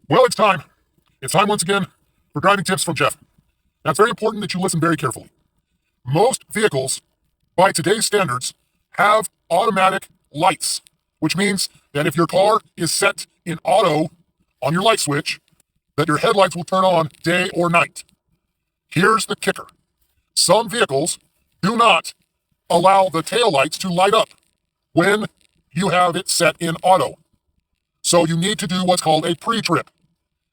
Well, it's time. It's time once again for driving tips from Jeff. Now, it's very important that you listen very carefully. Most vehicles, by today's standards, have automatic lights, which means that if your car is set in auto on your light switch, that your headlights will turn on day or night. Here's the kicker. Some vehicles do not allow the taillights to light up when you have it set in auto. So you need to do what's called a pre-trip.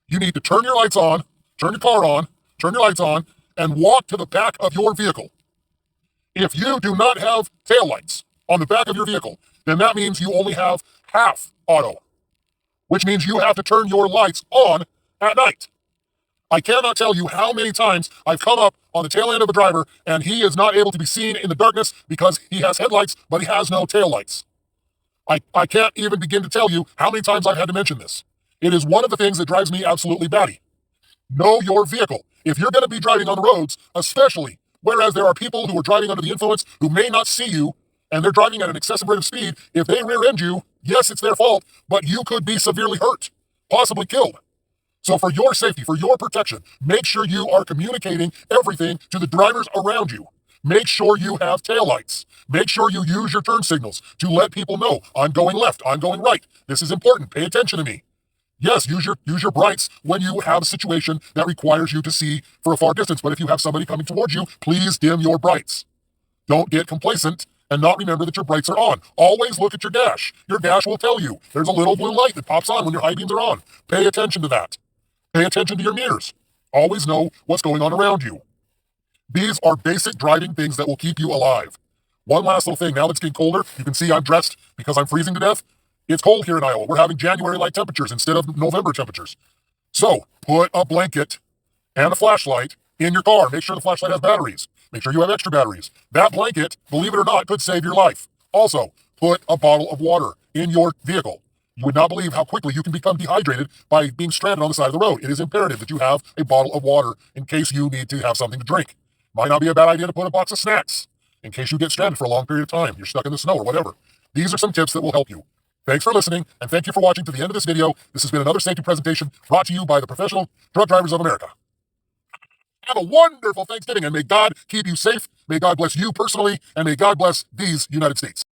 You need to turn your lights on, turn your car on, turn your lights on, and walk to the back of your vehicle. If you do not have taillights on the back of your vehicle, then that means you only have half auto, which means you have to turn your lights on at night. I cannot tell you how many times I've come up on the tail end of a driver and he is not able to be seen in the darkness because he has headlights, but he has no taillights. I can't even begin to tell you how many times I've had to mention this. It is one of the things that drives me absolutely batty. Know your vehicle. If you're going to be driving on the roads, especially, whereas there are people who are driving under the influence who may not see you, and they're driving at an excessive rate of speed, if they rear end you, yes, it's their fault, but you could be severely hurt, possibly killed. So for your safety, for your protection, make sure you are communicating everything to the drivers around you. Make sure you have taillights. Make sure you use your turn signals to let people know, I'm going left, I'm going right. This is important. Pay attention to me. Yes, use your brights when you have a situation that requires you to see for a far distance. But if you have somebody coming towards you, please dim your brights. Don't get complacent and not remember that your brights are on. Always look at your dash. Your dash will tell you there's a little blue light that pops on when your high beams are on. Pay attention to that. Pay attention to your mirrors. Always know what's going on around you. These are basic driving things that will keep you alive. One last little thing. Now that it's getting colder, you can see I'm dressed because I'm freezing to death. It's cold here in Iowa. We're having January-like temperatures instead of November temperatures. So put a blanket and a flashlight in your car. Make sure the flashlight has batteries. Make sure you have extra batteries. That blanket, believe it or not, could save your life. Also, put a bottle of water in your vehicle. You would not believe how quickly you can become dehydrated by being stranded on the side of the road. It is imperative that you have a bottle of water in case you need to have something to drink. Might not be a bad idea to put a box of snacks in case you get stranded for a long period of time. You're stuck in the snow or whatever. These are some tips that will help you. Thanks for listening, and thank you for watching to the end of this video. This has been another safety presentation brought to you by the Professional Truck Drivers of America. Have a wonderful Thanksgiving, and may God keep you safe. May God bless you personally, and may God bless these United States.